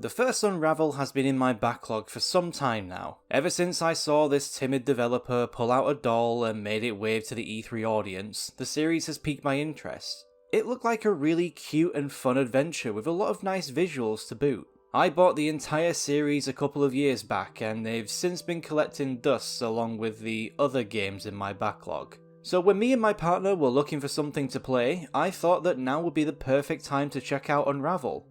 The first Unravel has been in my backlog for some time now. Ever since I saw this timid developer pull out a doll and made it wave to the E3 audience, the series has piqued my interest. It looked like a really cute and fun adventure with a lot of nice visuals to boot. I bought the entire series a couple of years back and they've since been collecting dust along with the other games in my backlog. So when me and my partner were looking for something to play, I thought that now would be the perfect time to check out Unravel.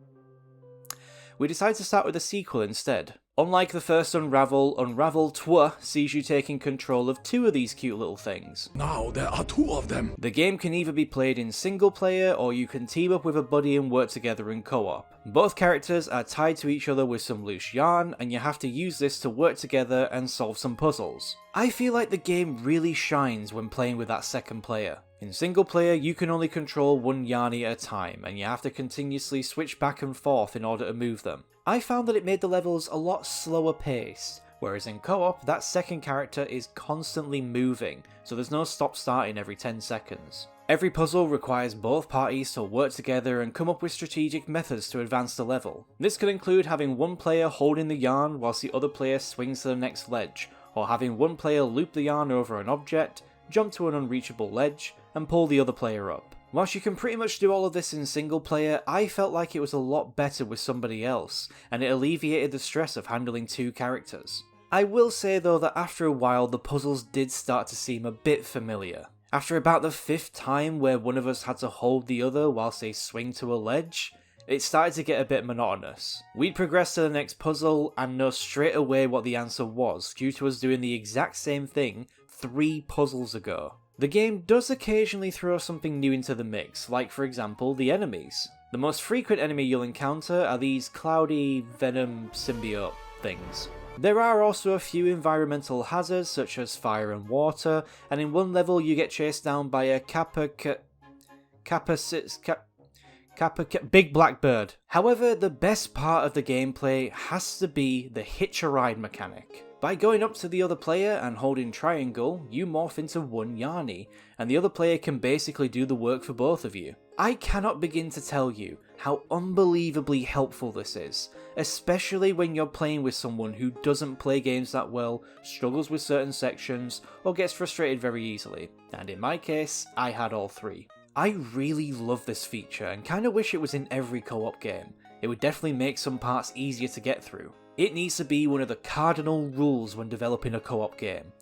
We decided to start with a sequel instead. Unlike the first Unravel, Unravel 2 sees you taking control of two of these cute little things. Now there are two of them. The game can either be played in single player or you can team up with a buddy and work together in co-op. Both characters are tied to each other with some loose yarn and you have to use this to work together and solve some puzzles. I feel like the game really shines when playing with that second player. In single player, you can only control one Yarny at a time, and you have to continuously switch back and forth in order to move them. I found that it made the levels a lot slower paced, whereas in co-op, that second character is constantly moving, so there's no stop starting every 10 seconds. Every puzzle requires both parties to work together and come up with strategic methods to advance the level. This could include having one player holding the yarn whilst the other player swings to the next ledge, or having one player loop the yarn over an object, jump to an unreachable ledge, and pull the other player up. Whilst you can pretty much do all of this in single player, I felt like it was a lot better with somebody else, and it alleviated the stress of handling two characters. I will say though that after a while the puzzles did start to seem a bit familiar. After about the 5th time where one of us had to hold the other whilst they swing to a ledge, it started to get a bit monotonous. We'd progress to the next puzzle and know straight away what the answer was due to us doing the exact same thing 3 puzzles ago. The game does occasionally throw something new into the mix, like for example the enemies. The most frequent enemy you'll encounter are these cloudy venom symbiote things. There are also a few environmental hazards such as fire and water, and in one level you get chased down by a big black bird. However, the best part of the gameplay has to be the hitch-a-ride mechanic. By going up to the other player and holding triangle, you morph into one Yarny, and the other player can basically do the work for both of you. I cannot begin to tell you how unbelievably helpful this is, especially when you're playing with someone who doesn't play games that well, struggles with certain sections, or gets frustrated very easily. And in my case, I had all 3. I really love this feature and kinda wish it was in every co-op game. It would definitely make some parts easier to get through. It needs to be one of the cardinal rules when developing a co-op game.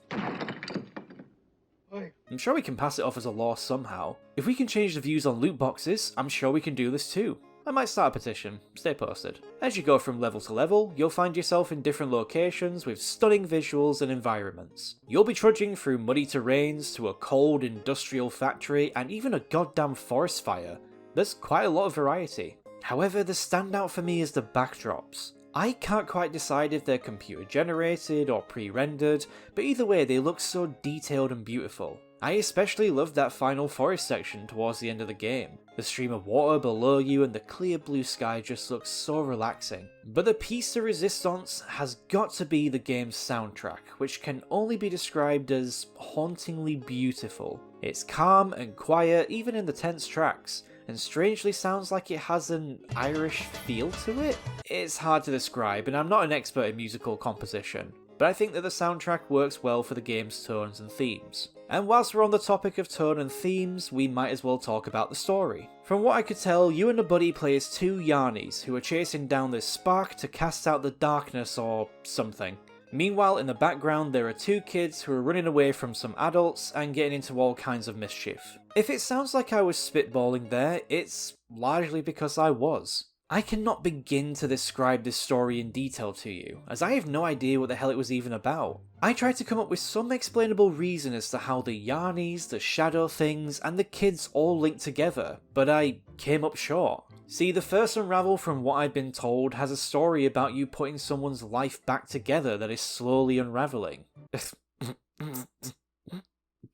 I'm sure we can pass it off as a law somehow. If we can change the views on loot boxes, I'm sure we can do this too. I might start a petition, stay posted. As you go from level to level, you'll find yourself in different locations with stunning visuals and environments. You'll be trudging through muddy terrains to a cold industrial factory and even a goddamn forest fire. There's quite a lot of variety. However, the standout for me is the backdrops. I can't quite decide if they're computer generated or pre-rendered, but either way they look so detailed and beautiful. I especially loved that final forest section towards the end of the game. The stream of water below you and the clear blue sky just looks so relaxing. But the piece de resistance has got to be the game's soundtrack, which can only be described as hauntingly beautiful. It's calm and quiet even in the tense tracks, and strangely sounds like it has an Irish feel to it? It's hard to describe, and I'm not an expert in musical composition, but I think that the soundtrack works well for the game's tones and themes. And whilst we're on the topic of tone and themes, we might as well talk about the story. From what I could tell, you and a buddy play as 2 Yarnies who are chasing down this spark to cast out the darkness or something. Meanwhile, in the background, there are 2 kids who are running away from some adults and getting into all kinds of mischief. If it sounds like I was spitballing there, it's largely because I was. I cannot begin to describe this story in detail to you, as I have no idea what the hell it was even about. I tried to come up with some explainable reason as to how the Yarnies, the shadow things, and the kids all link together, but I came up short. See, the first Unravel, from what I'd been told, has a story about you putting someone's life back together that is slowly unraveling.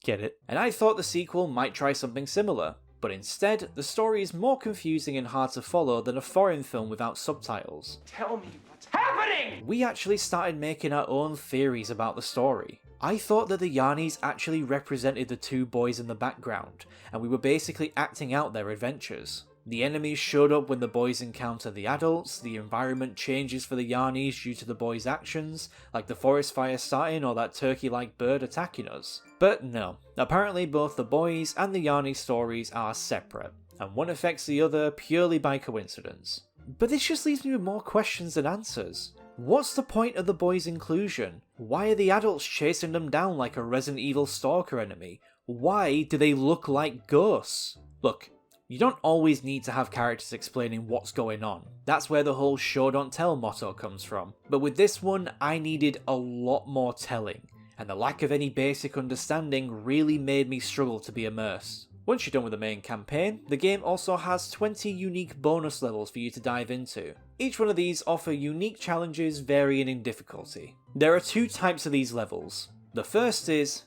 Get it? And I thought the sequel might try something similar. But instead, the story is more confusing and hard to follow than a foreign film without subtitles. Tell me what's happening! We actually started making our own theories about the story. I thought that the Yarnies actually represented the 2 boys in the background, and we were basically acting out their adventures. The enemies showed up when the boys encounter the adults, the environment changes for the Yarnies due to the boys' actions, like the forest fire starting or that turkey-like bird attacking us. But no, apparently both the boys and the Yarny stories are separate, and one affects the other purely by coincidence. But this just leaves me with more questions than answers. What's the point of the boys' inclusion? Why are the adults chasing them down like a Resident Evil stalker enemy? Why do they look like ghosts? Look, you don't always need to have characters explaining what's going on. That's where the whole show don't tell motto comes from. But with this one, I needed a lot more telling, and the lack of any basic understanding really made me struggle to be immersed. Once you're done with the main campaign, the game also has 20 unique bonus levels for you to dive into. Each one of these offer unique challenges varying in difficulty. There are two types of these levels. The first is,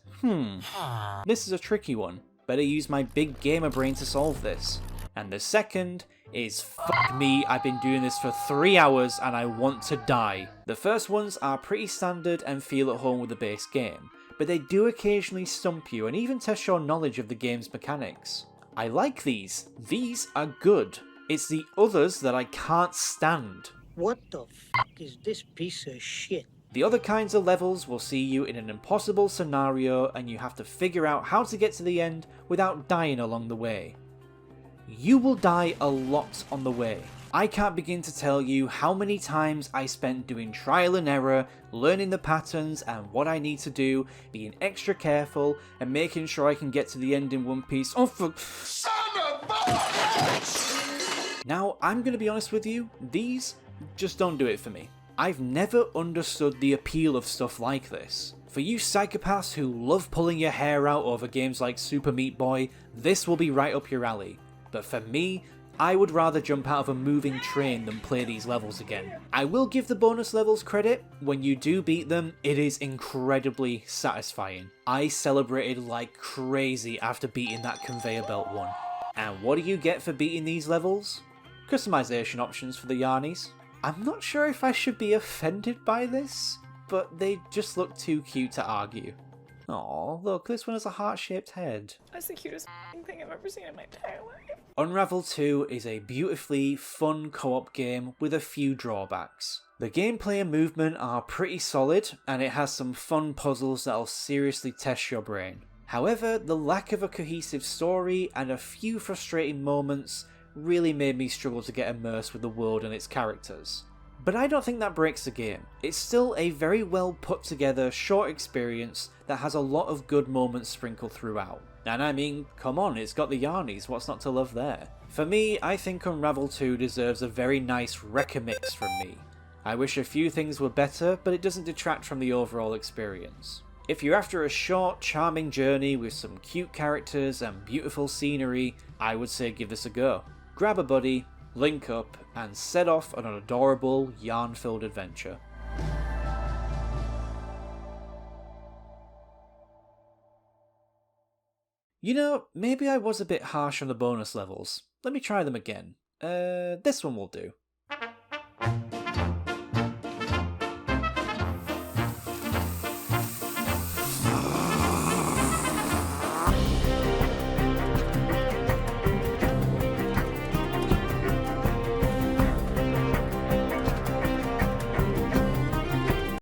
this is a tricky one. Better use my big gamer brain to solve this. And the second is, fuck me, I've been doing this for 3 hours and I want to die. The first ones are pretty standard and feel at home with the base game, but they do occasionally stump you and even test your knowledge of the game's mechanics. I like these are good. It's the others that I can't stand. What the fuck is this piece of shit? The other kinds of levels will see you in an impossible scenario and you have to figure out how to get to the end without dying along the way. You will die a lot on the way. I can't begin to tell you how many times I spent doing trial and error, learning the patterns and what I need to do, being extra careful, and making sure I can get to the end in one piece. Oh, for son of a bitch! Now, I'm gonna be honest with you, these just don't do it for me. I've never understood the appeal of stuff like this. For you psychopaths who love pulling your hair out over games like Super Meat Boy, this will be right up your alley. But for me, I would rather jump out of a moving train than play these levels again. I will give the bonus levels credit. When you do beat them, it is incredibly satisfying. I celebrated like crazy after beating that conveyor belt one. And what do you get for beating these levels? Customization options for the Yarnies. I'm not sure if I should be offended by this, but they just look too cute to argue. Aw, look, this one has a heart-shaped head. That's the cutest thing I've ever seen in my entire life. Unravel 2 is a beautifully fun co-op game with a few drawbacks. The gameplay and movement are pretty solid, and it has some fun puzzles that'll seriously test your brain. However, the lack of a cohesive story and a few frustrating moments really made me struggle to get immersed with the world and its characters. But I don't think that breaks the game. It's still a very well put together short experience that has a lot of good moments sprinkled throughout. And I mean, come on, it's got the Yarnies, what's not to love there? For me, I think Unravel 2 deserves a very nice Recomix from me. I wish a few things were better, but it doesn't detract from the overall experience. If you're after a short, charming journey with some cute characters and beautiful scenery, I would say give this a go. Grab a buddy, link up, and set off on an adorable, yarn-filled adventure. You know, maybe I was a bit harsh on the bonus levels. Let me try them again. This one will do.